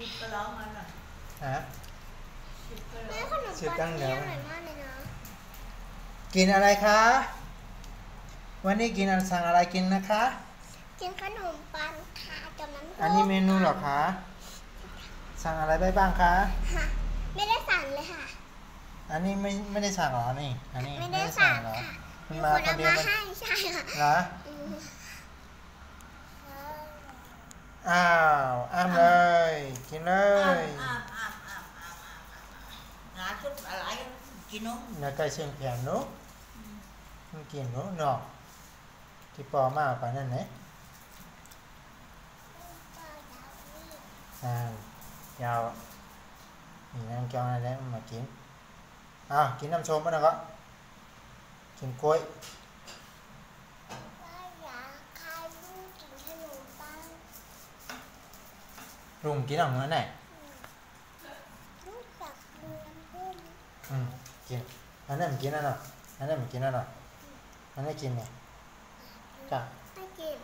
10 กะล้อมันอ่ะฮะ10 กะล้แม่อขนมปังนี่อร่อยมากเลยนะ กินอะไรคะวันนี้กินสั่งอะไรกินนะคะ กินขนมปังค่ะกับน้ำ อันนี้เมนูเหรอคะสั่งอะไรไปบ้างคะ ค่ะไม่ได้สั่งเลยค่ะ อันนี้ไม่ได้สั่งหรอนี่อันนี้ ไม่ได้สั่ง เหรอ ค่ะ มัน มี มา คน คน เอา เดียว มา มัน ให้ใช่ค่ะ เหรอ อืม อ้าวอ้ามเลยกินเลย งาชุดอะไรกินน้อง แล้วก็เชียงแข็งเนาะมันกินเนาะเนาะที่ปอมากกว่านั่นไหมยาวนี่นั่งจ้องอะไรแล้วมากินกินน้ำส้มมั้งก็กินกล้วย ว่าอยากใครลูกกินขนมปัง ลุงกินอะไรนั่นไหน ลูกอยากกินน้ำผึ้ง กินอันนั้นมันกินอันน่ะอันนั้นมันกินอันน่ะอันนี้กินไงจ้ะ ไม่กิน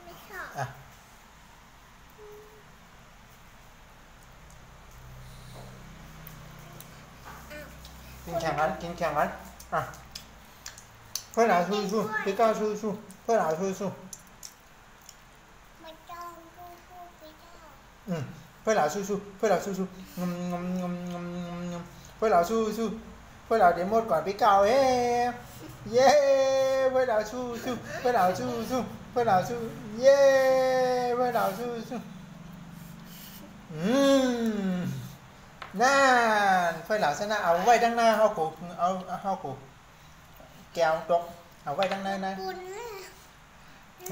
ไม่ชอบ กินแข่งกันกินแข่งกันเพื่อนหลานสู้พี่ก้าวสู้เพื่อนหลานสู้มันจองกูพูดไปเจ้า เพื่อนหลานสู้เพื่อนหลานสู้งมงมงมงมงมเพื่อนหลานสู้เพื่อนหลานเดี๋ยวหมดก่อนพี่ก้าวเย้เพื่อนหลานสู้เพื่อนหลานสู้เพื่อนหลานสู้เย้เพื่อนหลานสู้นั่นเพื่อนหลานชนะเอาไว้ด้านหน้าเขากูเอาเขากูแก้วตกเอาไว้ด้านหน้านะ ปุ้น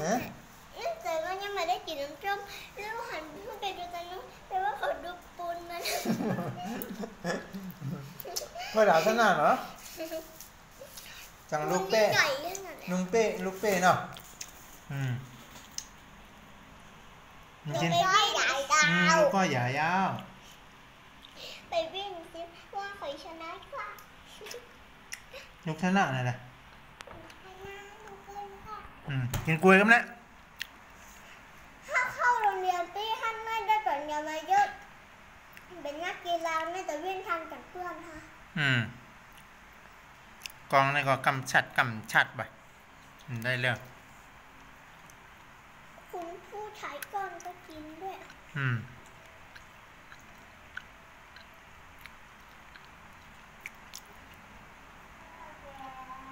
นั่นแต่ก็ยังไม่ได้กินน้ำส้มแล้วหันไปดูตอนนู้นแต่ว่าเขาดูปุ้นมัน เพื่อนหลานชนะเหรอจังลูกเป้ ใหญ่ขนาดนี้ ลูกเป้เนาะลูกเป้ใหญ่ดาว ลูกก็ใหญ่ยาว ไปวิ่งซิว่าใครชนะค่ะ ลูกชนะอะไรล่ะ ชนะทุกคนค่ะ กินกล้วยกันแล้ว ถ้าเข้าโรงเรียนพี่ท่านไม่ได้ตอนเรียนมาเยอะเป็นนักกีฬาไม่แต่วิ่งทันกับเพื่อนค่ะ กองนี่ก็กำชัดไปได้เรื่อง คุณผู้ชายก้อนก็กินด้วย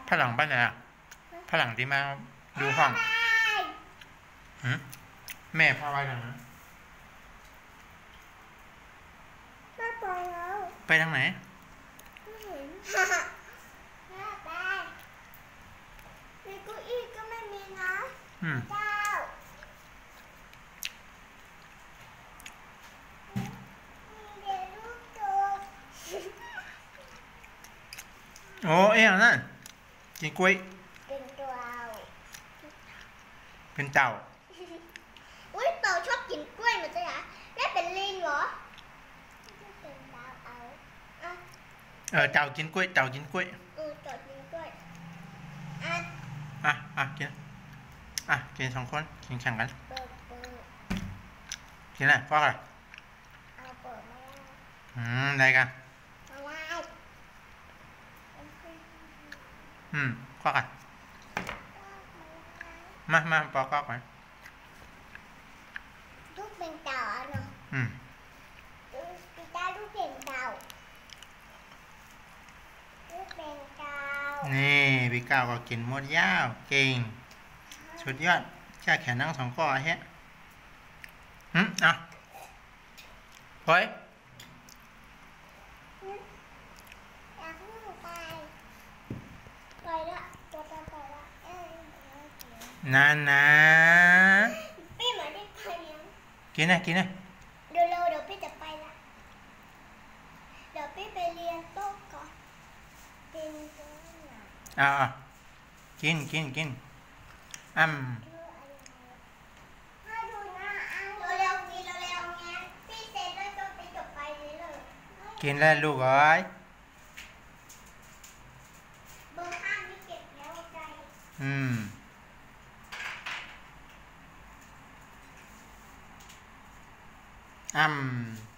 ฝรั่งบ้านไหนอ่ะฝรั่งที่มาดูห้องแม่พาไปทางนั้น แม่ไปแล้ว ไปทางไหน ไม่เห็นแม่ไปในเก้าอี้ก็ไม่มีนะเจ้าเดี๋ยวลูกโต โอ้เอ๊ะนั่นกินกล้วย เป็นตัวเอา เป็นเต่า อุ้ยเต่าชอบกินกล้วยเหมือนจะหรอแม่เป็นลิงเหรอไม่เป็นดาวเอาอ่ะ เต่ากินกล้วยเต่ากินกล้วย เต่ากินกล้วยกินสองคนกินแข่งกัน เปิด กินอะไรพ่อกัน เอาเปิดไม่ได้ ได้กัน ไม่ได้ พ่อกันมาปอกก็ก่อน ลูกเป็นเต่าเนาะปีตาลูกเป็นเต่าลูกเป็นเต่า นี่พี่ก้าวก็กินหมดยาวเก่งสุดยอดแค่แขนนั่งสองข้อเฮ้เฮ้ย อยากให้หนูไปละตัวไปละนั่นนะ พี่หมายได้ไปยัง กินนะกินนะ เดี๋ยวพี่จะไปละเดี๋ยวพี่ไปเรียนโต๊ะก่อนเป็นตัวหนากินถ้าดูหน้าเร็วๆงี้พี่เซ็นแล้วก็ไปจบไปเลย กินแล้วลูกเอ้ย เบอร์ห้านี่เก็บแล้วใจ อ อ้ำ